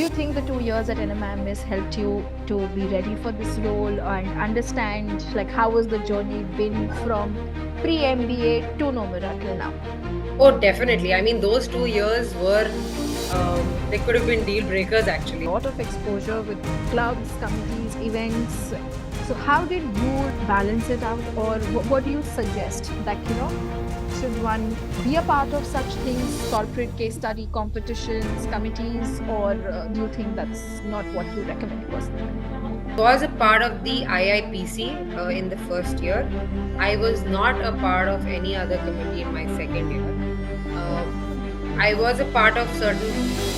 you think the 2 years at NMIMS helped you to be ready for this role and understand like how was the journey been from pre-MBA to Nomura till now? Oh, definitely. I mean, those 2 years were, they could have been deal breakers actually. Lot of exposure with clubs, committees, events. So how did you balance it out, or what do you suggest that should one be a part of such things, corporate case study competitions, committees, or do you think that's not what you recommend personally? Was a part of the IIPC in the first year. I was not a part of any other committee in my second year. I was a part of certain.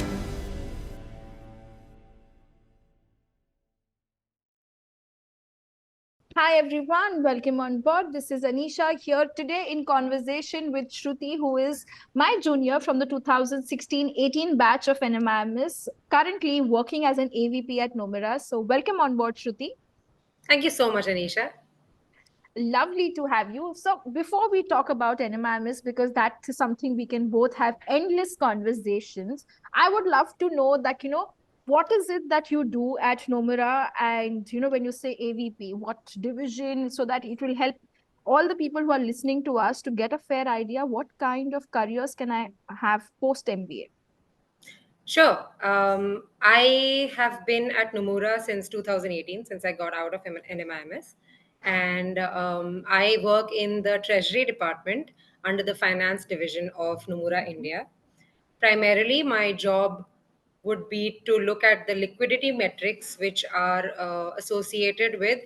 Hi everyone, welcome on board. This is Anisha here today in conversation with Shruti, who is my junior from the 2016-18 batch of NMIMS, currently working as an AVP at Nomura. So welcome on board, Shruti. Thank you so much, Anisha. Lovely to have you. So before we talk about NMIMS, because that's something we can both have endless conversations, I would love to know that, what is it that you do at Nomura? And, when you say AVP, what division, so that it will help all the people who are listening to us to get a fair idea what kind of careers can I have post MBA? Sure. I have been at Nomura since 2018, since I got out of NMIMS. And I work in the Treasury Department under the Finance Division of Nomura India. Primarily, my job would be to look at the liquidity metrics which are associated with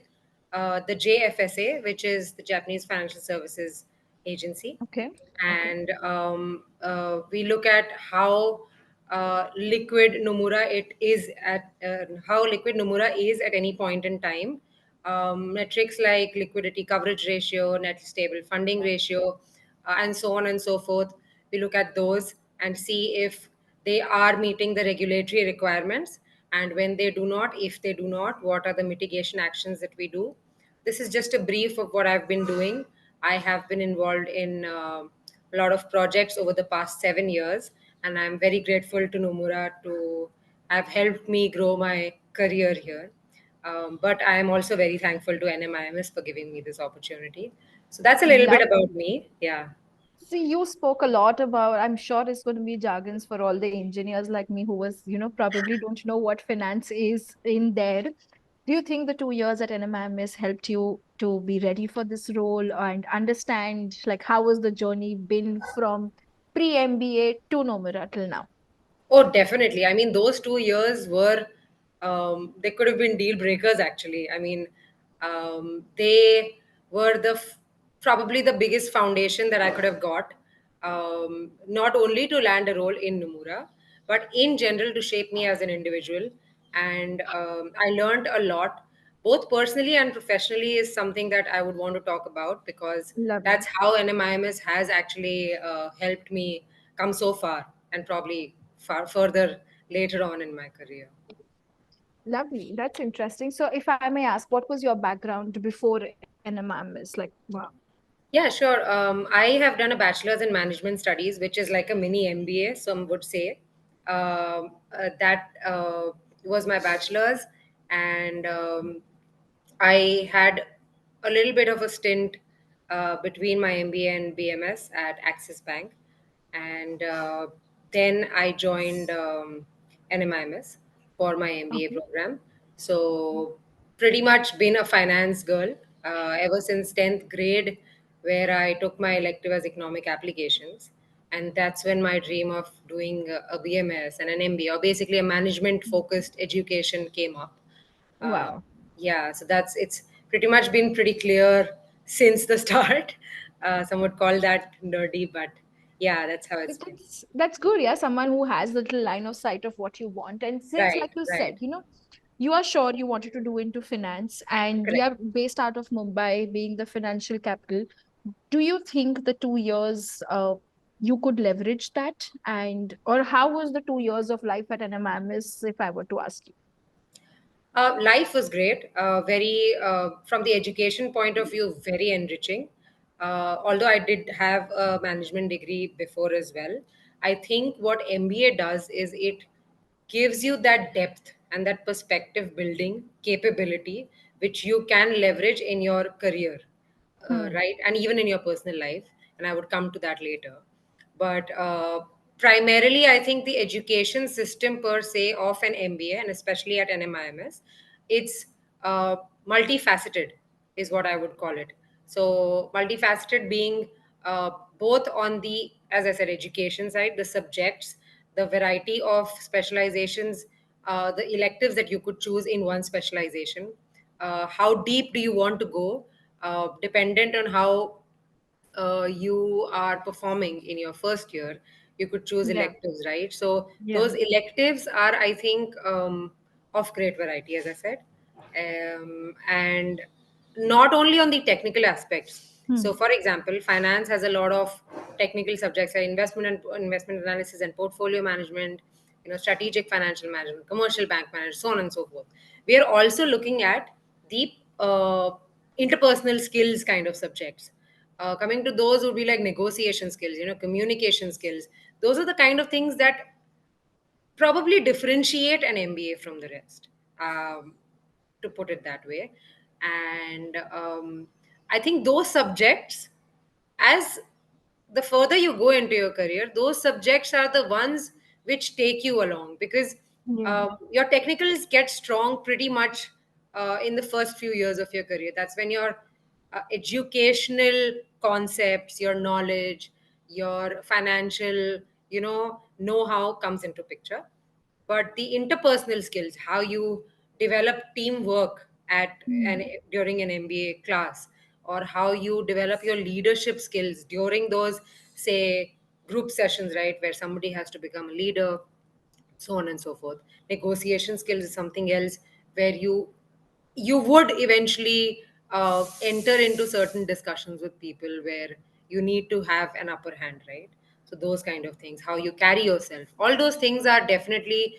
the JFSA, which is the Japanese Financial Services Agency. Okay. Okay. And we look at how liquid Nomura is at any point in time. Metrics like liquidity coverage ratio, net stable funding ratio, and so on and so forth. We look at those and see if they are meeting the regulatory requirements, and when they do not, if they do not, what are the mitigation actions that we do. This is just a brief of what I've been doing. I have been involved in a lot of projects over the past 7 years, and I'm very grateful to Nomura to have helped me grow my career here. But I am also very thankful to NMIMS for giving me this opportunity. So that's a little bit Lovely. about me. Yeah. See, you spoke a lot about, I'm sure it's going to be jargons for all the engineers like me who was, probably don't know what finance is in there. Do you think the 2 years at NMIMS helped you to be ready for this role and understand like how was the journey been from pre-MBA to Nomura till now? Oh, definitely. I mean, those 2 years were, they could have been deal breakers, actually. I mean, they were probably the biggest foundation that I could have got, not only to land a role in Nomura, but in general to shape me as an individual. And I learned a lot, both personally and professionally, is something that I would want to talk about because Lovely. that's how NMIMS has actually helped me come so far and probably far further later on in my career. Lovely. That's interesting. So if I may ask, what was your background before NMIMS? Like, wow. Yeah, sure. I have done a bachelor's in management studies, which is like a mini MBA, some would say. That was my bachelor's, and I had a little bit of a stint between my MBA and BMS at Axis Bank, and then I joined NMIMS for my MBA Okay. program. So pretty much been a finance girl ever since 10th grade, where I took my elective as economic applications. And that's when my dream of doing a BMS and an MBA, or basically a management focused education, came up. Uh, Wow. yeah, so it's pretty much been pretty clear since the start. Some would call that nerdy, but yeah, that's how it's been. That's good. Yeah, someone who has little line of sight of what you want. And since, Right, like you right, said, you are sure you wanted to do into finance, and we correct. are based out of Mumbai, being the financial capital. Do you think the 2 years you could leverage that, and or how was the 2 years of life at NMIMS, if I were to ask you? Life was great. Very, from the education point of view, very enriching. Although I did have a management degree before as well, I think what MBA does is it gives you that depth and that perspective building capability, which you can leverage in your career, Hmm. right? And even in your personal life. And I would come to that later. But primarily, I think the education system per se of an MBA, and especially at NMIMS, it's uh, multifaceted, is what I would call it. So, multifaceted being both on the, as I said, education side, the subjects, the variety of specializations, the electives that you could choose in one specialization. How deep do you want to go? Dependent on how you are performing in your first year, you could choose Yeah. electives, right? So Yeah. those electives are, I think, of great variety, as I said, and not only on the technical aspects. Hmm. So, for example, finance has a lot of technical subjects like investment analysis and portfolio management, strategic financial management, commercial bank management, so on and so forth. We are also looking at the interpersonal skills kind of subjects. Coming to those would be like negotiation skills, communication skills. Those are the kind of things that probably differentiate an MBA from the rest, to put it that way. And I think those subjects, as the further you go into your career, those subjects are the ones which take you along, because Yeah. your technicals get strong pretty much in the first few years of your career. That's when your educational concepts, your knowledge, your financial, know-how comes into picture. But the interpersonal skills, how you develop teamwork at Hmm. an during an MBA class, or how you develop your leadership skills during those, say, group sessions, right, where somebody has to become a leader, so on and so forth. Negotiation skills is something else, where you would eventually enter into certain discussions with people where you need to have an upper hand, right? So those kind of things, how you carry yourself, all those things are definitely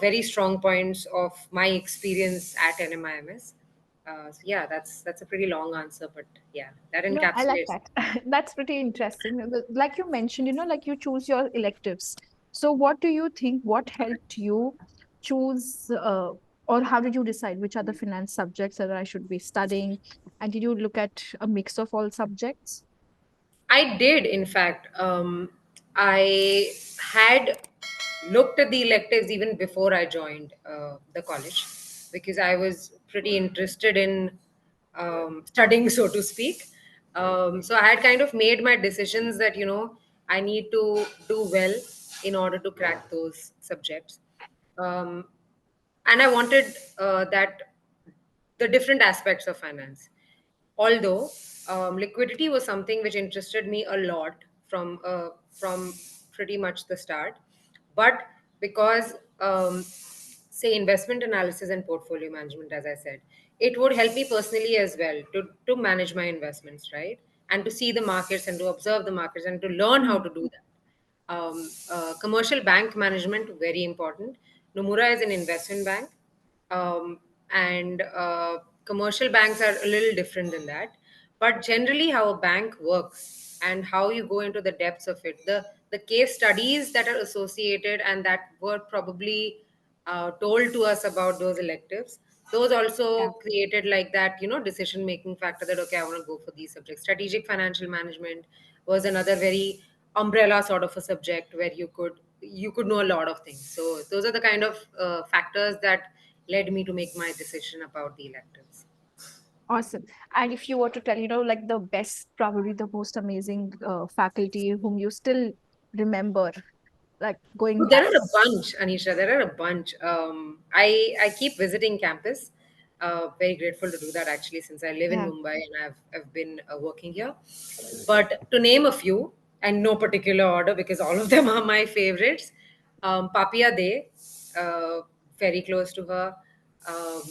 very strong points of my experience at NMIMS. So yeah, that's a pretty long answer, but yeah, that No, I like encapsulates. that. That's pretty interesting. Like you mentioned, like you choose your electives. So, what do you think? What helped you choose, or how did you decide which are the finance subjects that I should be studying? And did you look at a mix of all subjects? I did, in fact. I had looked at the electives even before I joined the college, because I was pretty interested in studying, so to speak. So I had kind of made my decisions that, I need to do well in order to crack those subjects. Um, and I wanted that the different aspects of finance. Although liquidity was something which interested me a lot from pretty much the start, but because say investment analysis and portfolio management, as I said, it would help me personally as well to manage my investments, right, and to see the markets and to observe the markets and to learn how Hmm. to do that. Commercial bank management, very important. Nomura is an investment bank, and commercial banks are a little different than that. But generally, how a bank works and how you go into the depths of it, the case studies that are associated and that were probably told to us about those electives, those Yeah. also created like that, decision making factor, that okay, I want to go for these subjects. Strategic financial management was another very umbrella sort of a subject where you could know a lot of things. So those are the kind of factors that led me to make my decision about the electives. Awesome. And if you were to tell, like the best, probably the most amazing faculty whom you still remember, like going Oh, there back. are a bunch, Anisha. There are a bunch. I keep visiting campus. Very grateful to do that actually, since I live in Yeah. Mumbai and I've been working here. But to name a few, and no particular order because all of them are my favorites. Papia De, uh, very close to her. Um,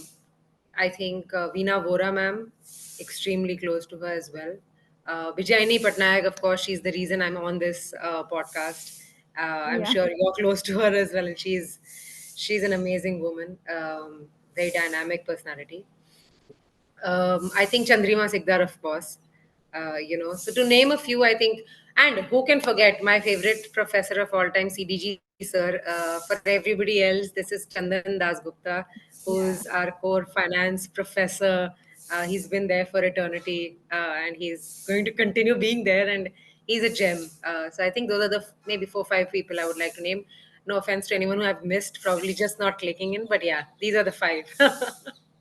I think Veena Vora ma'am, extremely close to her as well. Vijayani Patnaik, of course, she's the reason I'm on this podcast. I'm Yeah. sure you're close to her as well, and she's an amazing woman, very dynamic personality. I think Chandrima Sikdar, of course. So to name a few, I think, and who can forget my favorite professor of all time, CDG sir. For everybody else, this is Chandan Dasgupta, who's our core finance professor. He's been there for eternity, and he's going to continue being there. And he's a gem. So I think those are the maybe 4 or 5 people I would like to name. No offense to anyone who I've missed, probably just not clicking in, but yeah, these are the five.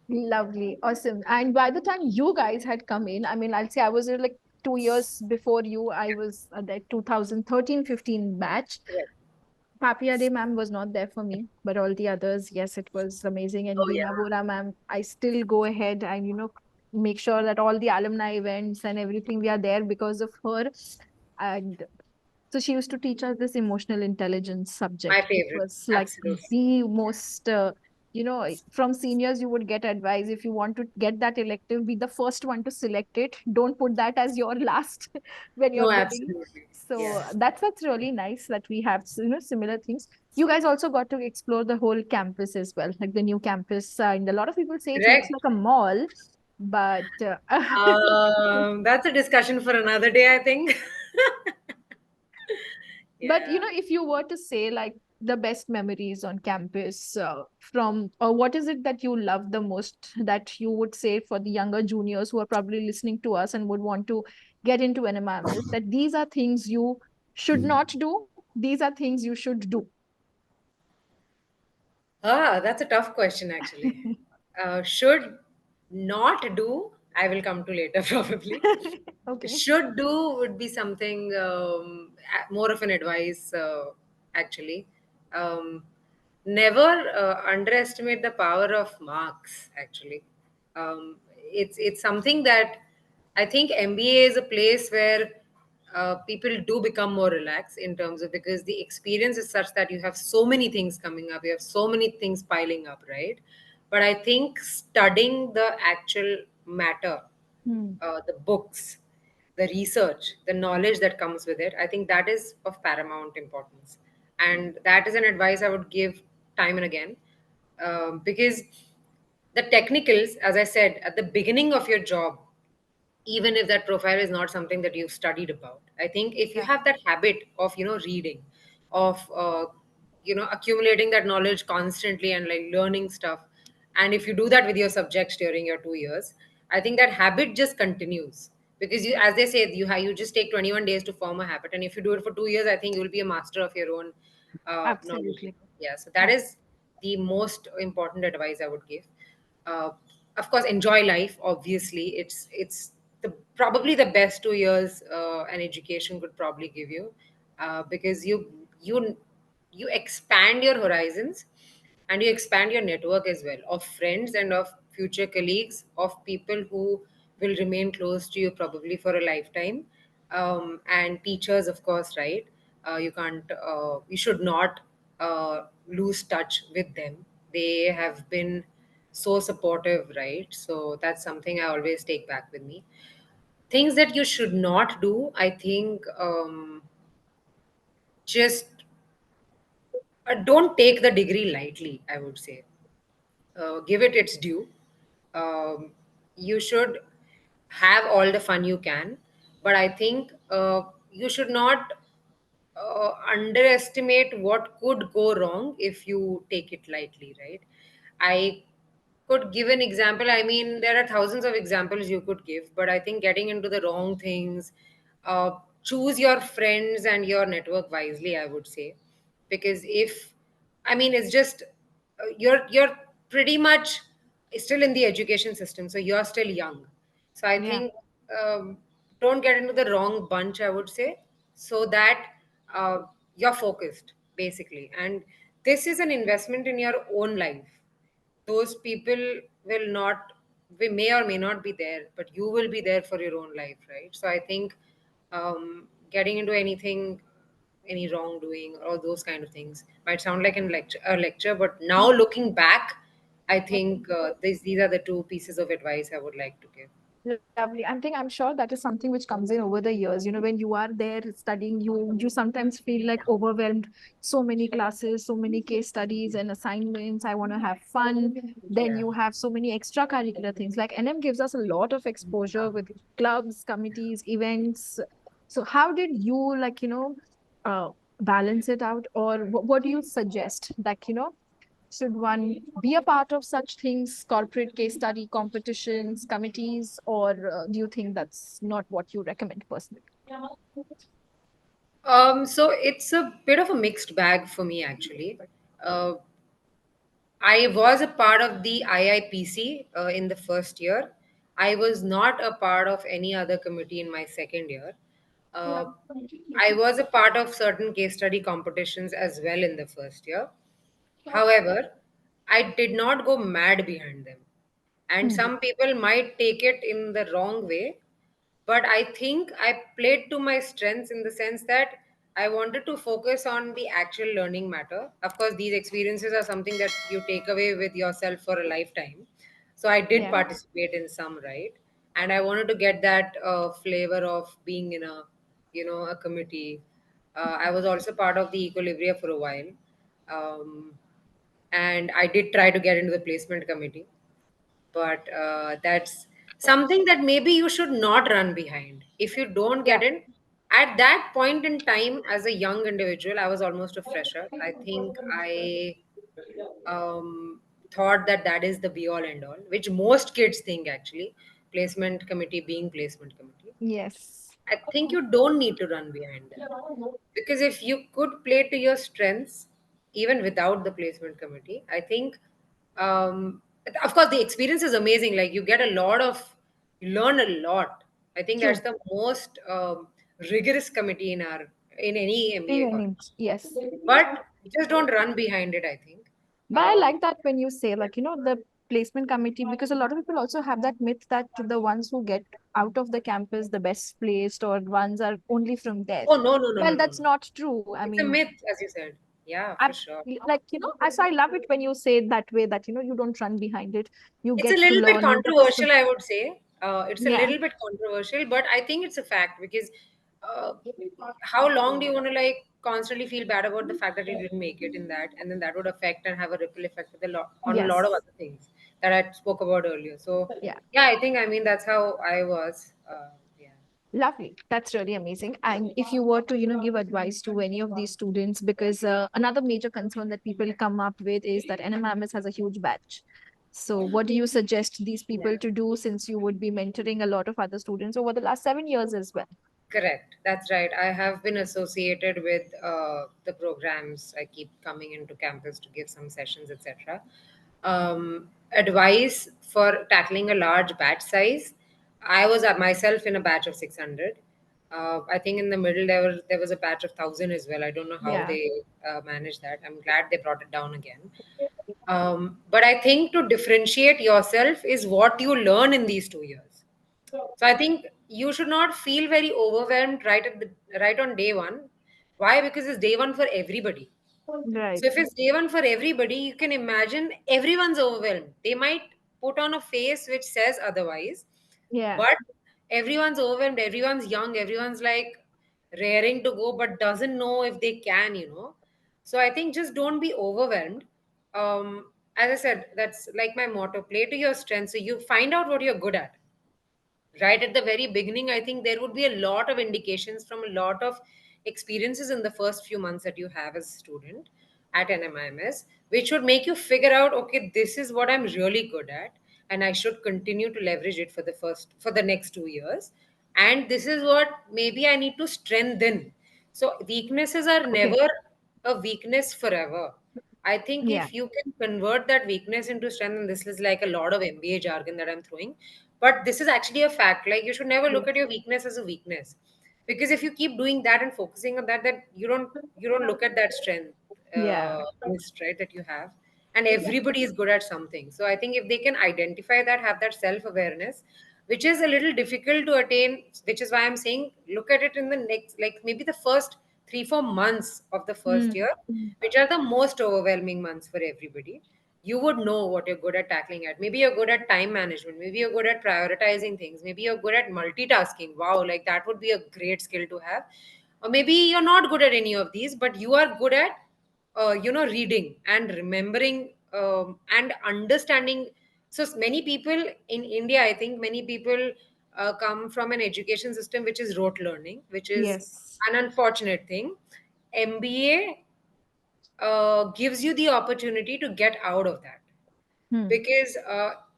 Lovely, awesome. And by the time you guys had come in, I mean, I'll say I was like 2 years before you. I was the 2013-15 batch. Right. Papia Day ma'am was not there for me, but all the others, yes, it was amazing. And Oh yeah. Veena Bora ma'am, I still go ahead and, make sure that all the alumni events and everything, we are there because of her. And so she used to teach us this emotional intelligence My subject, which favorite. was like Absolutely. the most, from seniors, you would get advice if you want to get that elective, be the first one to select it. Don't put that as your last when you're No, bidding. absolutely. So Yeah. that's really nice that we have similar things. You guys also got to explore the whole campus as well, like the new campus. And a lot of people say it looks Correct. like a mall, but That's a discussion for another day, I think. But Yeah. if you were to say like the best memories on campus from, or what is it that you love the most that you would say for the younger juniors who are probably listening to us and would want to get into NMIMS, that these are things you should not do, these are things you should do. That's a tough question, actually. Should not do, I will come to later probably. Okay. Should do would be something more of an advice, actually. Um, Never underestimate the power of marks, actually. It's something that I think MBA is a place where people do become more relaxed in terms of, because the experience is such that you have so many things coming up, you have so many things piling up, right? But I think studying the actual matter, Hmm. the books, the research, the knowledge that comes with it, I think that is of paramount importance. And that is an advice I would give time and again. Because the technicals, as I said, at the beginning of your job, even if that profile is not something that you've studied about, I think if you Yeah. have that habit of reading, of accumulating that knowledge constantly and like learning stuff, and if you do that with your subjects during your 2 years, I think that habit just continues. Because you, as they say, you just take 21 days to form a habit, and if you do it for 2 years, I think you will be a master of your own knowledge. Absolutely. Yeah, so that is the most important advice I would give. uh, of course, enjoy life. Obviously, it's the probably the best 2 years an education could probably give you, because you expand your horizons, and you expand your network as well, of friends and of future colleagues, of people who will remain close to you probably for a lifetime. And teachers, of course, right? You should not lose touch with them. They have been so supportive, right? So that's something I always take back with me. Things that you should not do, I think, just don't take the degree lightly, I would say. Give it its due. You should have all the fun you can, but I think you should not underestimate what could go wrong if you take it lightly, right? I could give an example. I mean, there are thousands of examples you could give, but I think getting into the wrong things, choose your friends and your network wisely, I would say. Because if, I mean, it's just you're pretty much still in the education system, so you're still young. So I Yeah. think don't get into the wrong bunch, I would say, so that uh, you're focused basically. And this is an investment in your own life. Those people will not, we may or may not be there, but you will be there for your own life, right? So I think getting into anything, any wrongdoing or those kind of things might sound like a lecture, but now looking back, I think these are the two pieces of advice I would like to give. Lovely. I think I'm sure that is something which comes in over the years. When you are there studying, you sometimes feel like overwhelmed. So many classes, so many case studies and assignments. I want to have fun. Then Yeah. you have so many extracurricular things. Like NM gives us a lot of exposure with clubs, committees, events. So how did you uh, balance it out, or what do you suggest that, should one be a part of such things, corporate case study competitions, committees, or do you think that's not what you recommend personally? So it's a bit of a mixed bag for me actually. Uh, I was a part of the IIPC in the first year. I was not a part of any other committee in my second year. Uh, I was a part of certain case study competitions as well in the first year. However, I did not go mad behind them. And Hmm. some people might take it in the wrong way, but I think I played to my strengths in the sense that I wanted to focus on the actual learning matter. Of course, these experiences are something that you take away with yourself for a lifetime. So I did Yeah. participate in some, right? And I wanted to get that flavor of being in a, a committee. I was also part of the Equilibria for a while. Um, and I did try to get into the placement committee, but that's something that maybe you should not run behind. If you don't Yeah. get in at that point in time, as a young individual, I was almost a fresher. I think I thought that that is the be all end all, which most kids think actually, placement committee being placement committee. Yes. I think you don't need to run behind that. Because if you could play to your strengths, even without the placement committee, I think, of course, the experience is amazing. Like you learn a lot. I think that's True. the most rigorous committee in any In MBA any, college. yes. But just don't run behind it, I think. But I Um, like that when you say, like, the placement committee, because a lot of people also have that myth that the ones who get out of the campus the best placed or ones are only from there. oh, no, no, no, no, Well, no, that's no. not true. I It's a mean, myth, as you said. Yeah, I for sure. like, so I love it when you say it that way, that, you don't run behind it. You It's a get to little bit learn, you get to, controversial, I would say. It's a yeah. little bit controversial, but I think it's a fact because uh, how long do you want to like constantly feel bad about the fact that you didn't make it in that, and then that would affect and have a ripple effect with on a lot of Yes. other things that I spoke about earlier. So Yeah. yeah, I think, I mean, that's how I was. Yeah. Lovely. That's really amazing. And if you were to, give advice to any of these students, because another major concern that people come up with is that NMIMS has a huge batch. So, what do you suggest these people to do, since you would be mentoring a lot of other students over the last 7 years as well? Correct. That's right. I have been associated with the programs. I keep coming into campus to give some sessions, etc. Advice for tackling a large batch size. I was myself in a batch of 600. I think in the middle there was a batch of 1,000 as well. I don't know how Yeah. they managed that. I'm glad they brought it down again. But I think to differentiate yourself is what you learn in these 2 years. So I think you should not feel very overwhelmed right on day one. Why? Because it's day one for everybody. Right. So if it's day one for everybody, you can imagine everyone's overwhelmed. They might put on a face which says otherwise, Yeah. but everyone's overwhelmed. Everyone's young. Everyone's like raring to go, but doesn't know if they can. So I think just don't be overwhelmed. As I said, that's like my motto: play to your strengths. So you find out what you're good at right at the very beginning. I think there would be a lot of indications from a lot of experiences in the first few months that you have as a student at NMIMS, which would make you figure out, okay, this is what I'm really good at, and I should continue to leverage it for the next 2 years. And this is what maybe I need to strengthen. So weaknesses are Okay. never a weakness forever. I think Yeah. if you can convert that weakness into strength, and this is like a lot of MBA jargon that I'm throwing, but this is actually a fact. Like you should never look at your weakness as a weakness, because if you keep doing that and focusing on that, then you don't look at that strength, Yeah. list, right, that you have. And everybody is good at something. So I think if they can identify that, have that self awareness, which is a little difficult to attain, which is why I'm saying look at it in the next, like maybe the first 3-4 months of the first Mm. year, which are the most overwhelming months for everybody. You would know what you're good at tackling at. Maybe you're good at time management. Maybe you're good at prioritizing things. Maybe you're good at multitasking. Wow, like that would be a great skill to have. Or maybe you're not good at any of these, but you are good at, reading and remembering and understanding. So many people in India, I think many people come from an education system which is rote learning, which is Yes. an unfortunate thing. MBA gives you the opportunity to get out of that. Hmm. Because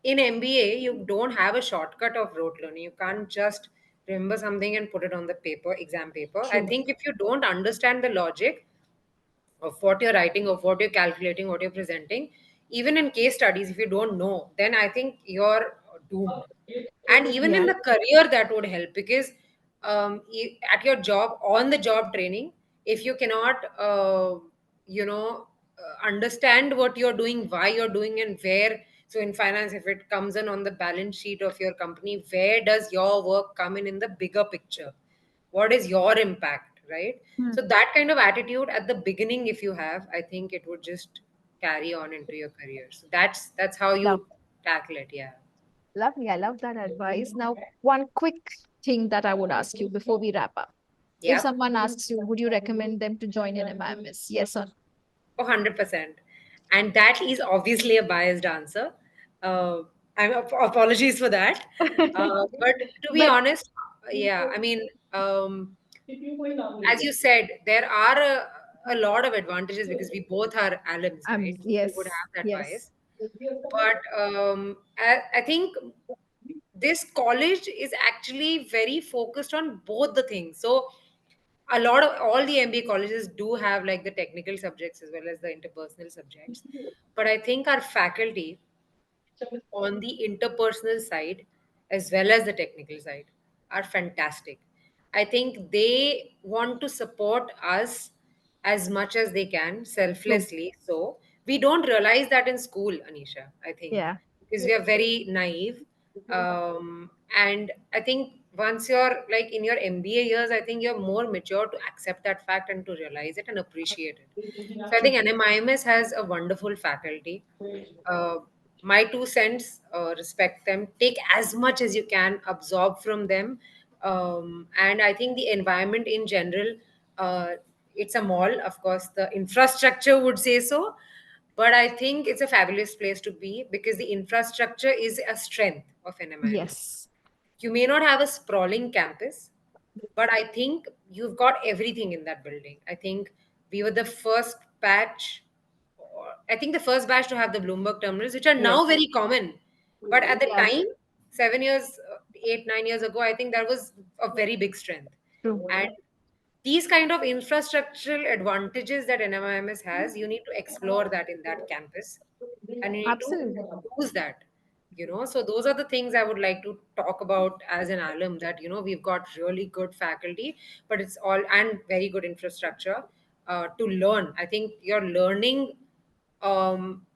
in MBA, you don't have a shortcut of rote learning. You can't just remember something and put it on the paper, exam paper. I True. think if you don't understand the logic of what you're writing, of what you're calculating, what you're presenting, even in case studies, if you don't know, then I think you're doomed. And even in Yeah. the career, that would help because at your job, on the job training, if you cannot, understand what you're doing, why you're doing, and where. So in finance, if it comes in on the balance sheet of your company, where does your work come in the bigger picture? What is your impact, right? Hmm. So that kind of attitude at the beginning, if you have, I think it would just carry on into your career. So that's how Love. you tackle it. Yeah. Lovely. I love that advice. Now, one quick thing that I would ask you before we wrap up. If Yeah. someone asks you, would you recommend them to join an MIMS? Yes or no? Oh, 100%. And that is obviously a biased answer. Uh, apologies for that. But to be But honest, yeah, I mean, as you said, there are a lot of advantages because we both are alums, right? So we would yes, have that yes. bias. But I think this college is actually very focused on both the things. So a lot of all the MBA colleges do have like the technical subjects as well as the interpersonal subjects. But I think our faculty on the interpersonal side as well as the technical side are fantastic. I think they want to support us as much as they can, True. selflessly. So we don't realize that in school, Anisha, I think, Yeah. because we are very naive. And I think once you're like in your MBA years, I think you're more mature to accept that fact and to realize it and appreciate it. So I think NMIMS has a wonderful faculty. uh, my 2 cents, respect them, take as much as you can, absorb from them. And I think the environment in general, uh, it's a mall, of course the infrastructure would say so, but I think it's a fabulous place to be because the infrastructure is a strength of NMIMS. Yes. You may not have a sprawling campus, but I think you've got everything in that building. I think we were the first batch, I think the first batch to have the Bloomberg terminals, which are Yes. now very common. But at the Yeah. time, 7 years, 8, 9 years ago, I think that was a very big strength. True. And these kind of infrastructural advantages that NMIMS has, you need to explore that in that campus and you need to Absolutely. use that. So those are the things I would like to talk about as an alum, that we've got really good faculty, but it's all and very good infrastructure to learn. I think you're learning, um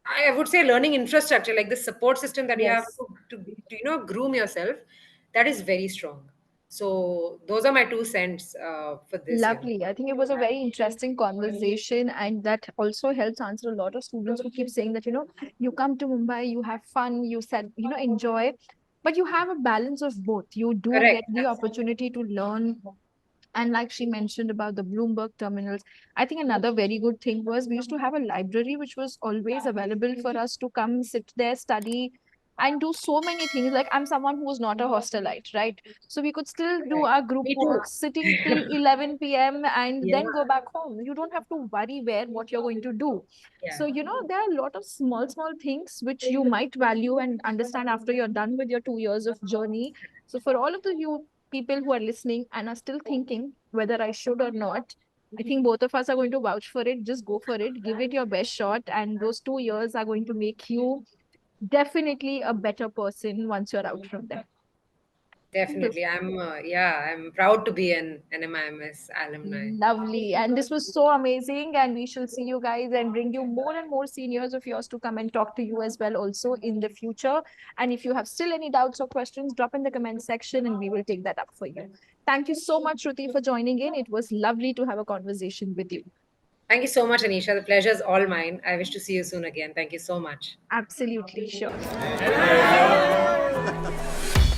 I would say learning infrastructure, like the support system that you have Yes. to groom yourself, that is very strong. So those are my 2 cents for this. Lovely. I think it was a very interesting conversation, and that also helps answer a lot of students who keep saying that, you come to Mumbai, you have fun, you said, enjoy, but you have a balance of both. You do Correct. get the opportunity to learn. And like she mentioned about the Bloomberg terminals, I think another very good thing was we used to have a library which was always available for us to come sit there, study, and do so many things. Like, I'm someone who was not a hostelite, right? So we could still do Correct. our group Me too. work sitting till 11 p.m. and Yeah. then go back home. You don't have to worry where what you're going to do. Yeah. So, there are a lot of small, small things which you might value and understand after you're done with your 2 years of journey. So for all of the you people who are listening and are still thinking whether I should or not, I think both of us are going to vouch for it. Just go for it, give it your best shot, and those 2 years are going to make you definitely a better person once you're out from there. Definitely. I'm proud to be an NMIMS alumni. Lovely. And this was so amazing. And we shall see you guys and bring you more and more seniors of yours to come and talk to you as well also in the future. And if you have still any doubts or questions, drop in the comment section and we will take that up for you. Thank you so much, Shruti, for joining in. It was lovely to have a conversation with you. Thank you so much, Anisha. The pleasure is all mine. I wish to see you soon again. Thank you so much. Absolutely sure.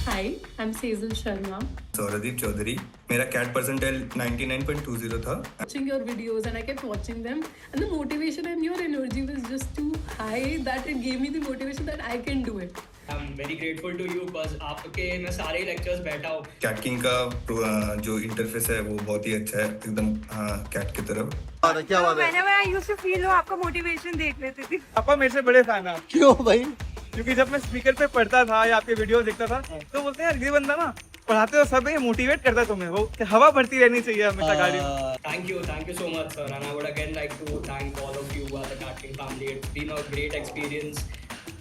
Hi, I'm Sejal Sharma. सौरदीप Chaudhary मेरा cat percentile 99.20 था. Watching your videos and I kept watching them, and the motivation and your energy was just too high that it gave me the motivation that I can do it. I'm very grateful to you because आपके मैं सारे lectures बैठा हूँ. Cat king का जो interface है वो बहुत ही अच्छा है, एकदम कैट की तरफ। क्या बात है? Whenever I used to feel low, आपका मोटिवेशन देख लेती थी. पापा मेरे से बड़े फैन हैं। क्यों भाई? क्योंकि जब मैं स्पीकर पे पढ़ता था या आपके वीडियो देखता था तो बोलते हैं यार ये बंदा ना पढ़ाते हो सब ये मोटिवेट करता है तुम्हें, वो हवा भरती रहनी चाहिए हमेशा गाड़ी में। Thank you so much, sir. And I would again like to thank all of you as the Cat King family. It's been a great experience.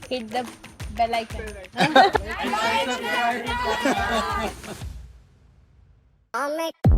Hit the bell icon. I'll make